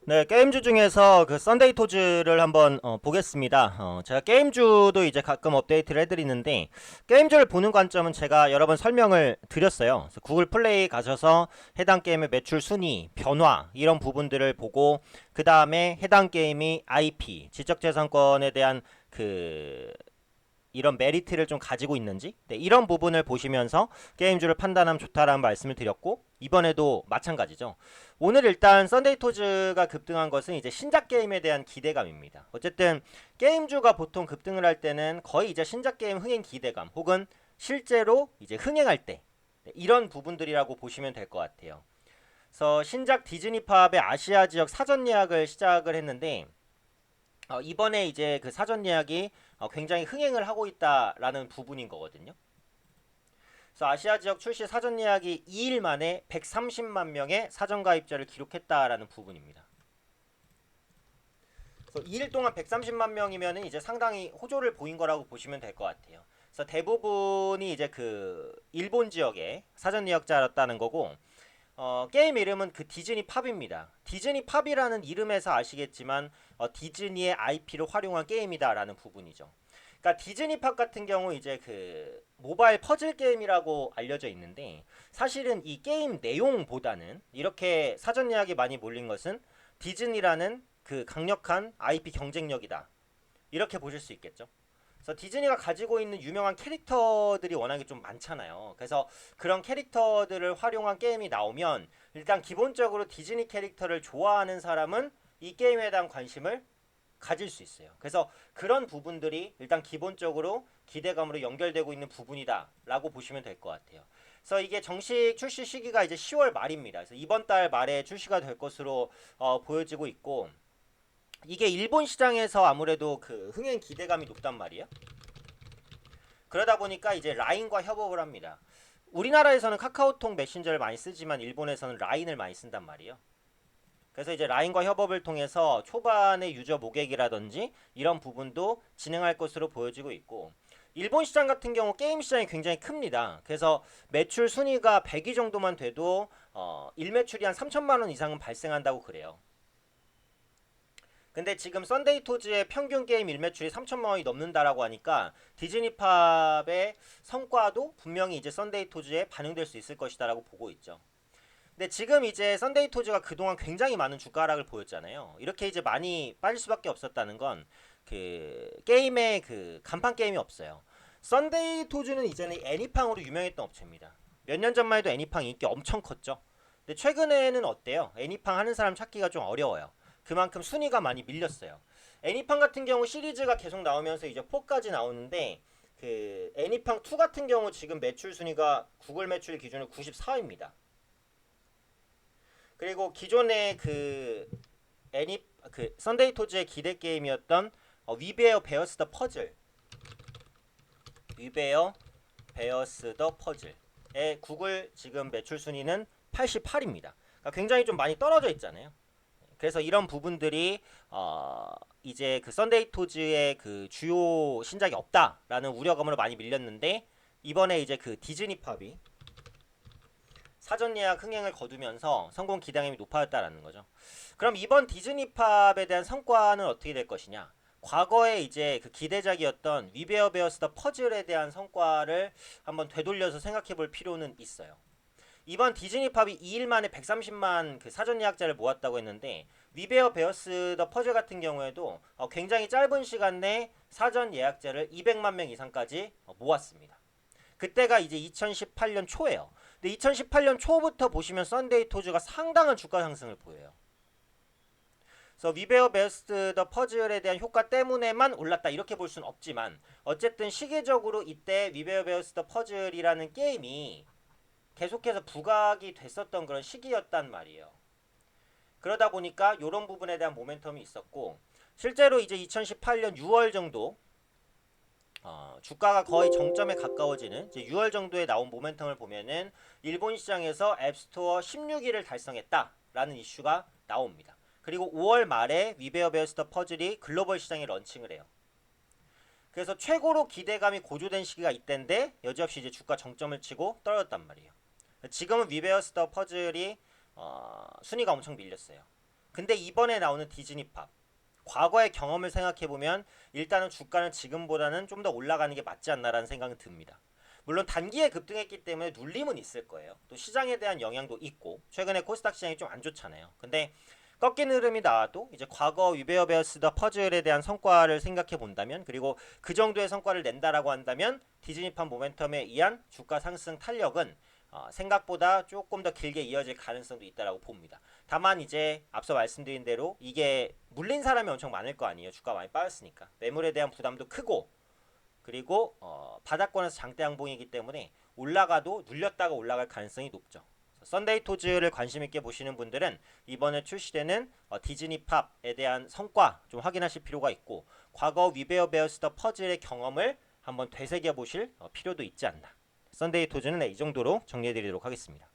네, 게임주 중에서 그 썬데이 토즈를 한번 보겠습니다. 제가 게임주도 이제 가끔 업데이트를 해드리는데 게임주를 보는 관점은 제가 여러 번 설명을 드렸어요. 그래서 구글 플레이 가셔서 해당 게임의 매출 순위, 변화 이런 부분들을 보고 그 다음에 해당 게임이 IP, 지적재산권에 대한 그 이런 메리트를 좀 가지고 있는지 이런 부분을 보시면서 게임주를 판단하면 좋다라는 말씀을 드렸고 이번에도 마찬가지죠. 오늘 일단 썬데이 토즈가 급등한 것은 이제 신작 게임에 대한 기대감입니다. 어쨌든 게임주가 보통 급등을 할 때는 거의 이제 신작 게임 흥행 기대감 혹은 실제로 이제 흥행할 때 이런 부분들이라고 보시면 될 것 같아요. 그래서 신작 디즈니 팝의 아시아 지역 사전 예약을 시작을 했는데 이번에 이제 그 사전 예약이 굉장히 흥행을 하고 있다라는 부분인 거거든요. 그래서 아시아 지역 출시 사전 예약이 2일 만에 130만 명의 사전 가입자를 기록했다라는 부분입니다. 그래서 2일 동안 130만 명이면 이제 상당히 호조를 보인 거라고 보시면 될 것 같아요. 그래서 대부분이 이제 그 일본 지역에 사전 예약자였다는 거고 게임 이름은 그 디즈니 팝입니다. 디즈니 팝이라는 이름에서 아시겠지만 디즈니의 IP를 활용한 게임이다라는 부분이죠. 그러니까 디즈니 팝 같은 경우 이제 그 모바일 퍼즐 게임이라고 알려져 있는데 사실은 이 게임 내용보다는 이렇게 사전 예약이 많이 몰린 것은 디즈니라는 그 강력한 IP 경쟁력이다. 이렇게 보실 수 있겠죠. 그래서 디즈니가 가지고 있는 유명한 캐릭터들이 워낙에 좀 많잖아요. 그래서 그런 캐릭터들을 활용한 게임이 나오면 일단 기본적으로 디즈니 캐릭터를 좋아하는 사람은 이 게임에 대한 관심을 가질 수 있어요. 그래서 그런 부분들이 일단 기본적으로 기대감으로 연결되고 있는 부분이다라고 보시면 될 것 같아요. 그래서 이게 정식 출시 시기가 이제 10월 말입니다. 그래서 이번 달 말에 출시가 될 것으로 보여지고 있고 이게 일본 시장에서 아무래도 그 흥행 기대감이 높단 말이에요. 그러다 보니까 이제 라인과 협업을 합니다. 우리나라에서는 카카오톡 메신저를 많이 쓰지만 일본에서는 라인을 많이 쓴단 말이에요. 그래서 이제 라인과 협업을 통해서 초반의 유저 모객이라든지 이런 부분도 진행할 것으로 보여지고 있고 일본 시장 같은 경우 게임 시장이 굉장히 큽니다. 그래서 매출 순위가 100위 정도만 돼도 일매출이 한 3천만 원 이상은 발생한다고 그래요. 근데 지금 썬데이 토즈의 평균 게임 일매출이 3천만 원이 넘는다라고 하니까 디즈니 팝의 성과도 분명히 이제 썬데이 토즈에 반영될 수 있을 것이다라고 보고 있죠. 근데 지금 이제 썬데이 토즈가 그동안 굉장히 많은 주가 하락을 보였잖아요. 이렇게 이제 많이 빠질 수밖에 없었다는 건 그 게임의 그 간판 게임이 없어요. 썬데이 토즈는 이전에 애니팡으로 유명했던 업체입니다. 몇 년 전만 해도 애니팡 인기 엄청 컸죠. 근데 최근에는 어때요? 애니팡 하는 사람 찾기가 좀 어려워요. 그만큼 순위가 많이 밀렸어요. 애니팡 같은 경우 시리즈가 계속 나오면서 이제 4까지 나오는데 그 애니팡 2 같은 경우 지금 매출 순위가 구글 매출 기준으로 94위입니다. 그리고 기존의 그 애니 그 썬데이 토즈의 기대 게임이었던 위베어 베어스 더 퍼즐 위베어 베어스 더 퍼즐의 구글 지금 매출 순위는 88입니다. 그러니까 굉장히 좀 많이 떨어져 있잖아요. 그래서 이런 부분들이 이제 그 썬데이 토즈의 그 주요 신작이 없다라는 우려감으로 많이 밀렸는데 이번에 이제 그 디즈니 팝이 사전 예약 흥행을 거두면서 성공 기대감이 높아졌다라는 거죠. 그럼 이번 디즈니 팝에 대한 성과는 어떻게 될 것이냐? 과거에 이제 그 기대작이었던 위베어 베어스 더 퍼즐에 대한 성과를 한번 되돌려서 생각해 볼 필요는 있어요. 이번 디즈니 팝이 2일 만에 130만 그 사전 예약자를 모았다고 했는데 위베어 베어스 더 퍼즐 같은 경우에도 굉장히 짧은 시간 내 사전 예약자를 200만 명 이상까지 모았습니다. 그때가 이제 2018년 초예요. 근데 2018년 초부터 보시면 썬데이 토즈가 상당한 주가 상승을 보여요. 그래서 위베어 베스트 더 퍼즐에 대한 효과 때문에만 올랐다 이렇게 볼 수는 없지만 어쨌든 시기적으로 이때 위베어 베스트 더 퍼즐이라는 게임이 계속해서 부각이 됐었던 그런 시기였단 말이에요. 그러다 보니까 이런 부분에 대한 모멘텀이 있었고 실제로 이제 2018년 6월 정도 주가가 거의 정점에 가까워지는 이제 6월 정도에 나온 모멘텀을 보면은 일본 시장에서 앱스토어 16위를 달성했다라는 이슈가 나옵니다. 그리고 5월 말에 위베어 베어스터 퍼즐이 글로벌 시장에 런칭을 해요. 그래서 최고로 기대감이 고조된 시기가 이때인데 여지없이 이제 주가 정점을 치고 떨어졌단 말이에요. 지금은 위베어스터 퍼즐이 순위가 엄청 밀렸어요. 근데 이번에 나오는 디즈니팝, 과거의 경험을 생각해보면 일단은 주가는 지금보다는 좀 더 올라가는 게 맞지 않나라는 생각은 듭니다. 물론 단기에 급등했기 때문에 눌림은 있을 거예요. 또 시장에 대한 영향도 있고 최근에 코스닥 시장이 좀 안 좋잖아요. 근데 꺾이는 흐름이 나와도 이제 과거 위베어 베어스 더 퍼즐에 대한 성과를 생각해 본다면, 그리고 그 정도의 성과를 낸다라고 한다면 디즈니판 모멘텀에 의한 주가 상승 탄력은 생각보다 조금 더 길게 이어질 가능성도 있다라고 봅니다. 다만 이제 앞서 말씀드린 대로 이게 물린 사람이 엄청 많을 거 아니에요. 주가 많이 빠졌으니까 매물에 대한 부담도 크고, 그리고 바닥권에서 장대 양봉이기 때문에 올라가도 눌렸다가 올라갈 가능성이 높죠. 썬데이 토즈를 관심 있게 보시는 분들은 이번에 출시되는 디즈니 팝에 대한 성과 좀 확인하실 필요가 있고, 과거 위베어 베어스 더 퍼즐의 경험을 한번 되새겨 보실 필요도 있지 않나. 썬데이 토즈는 이 정도로 정리해 드리도록 하겠습니다.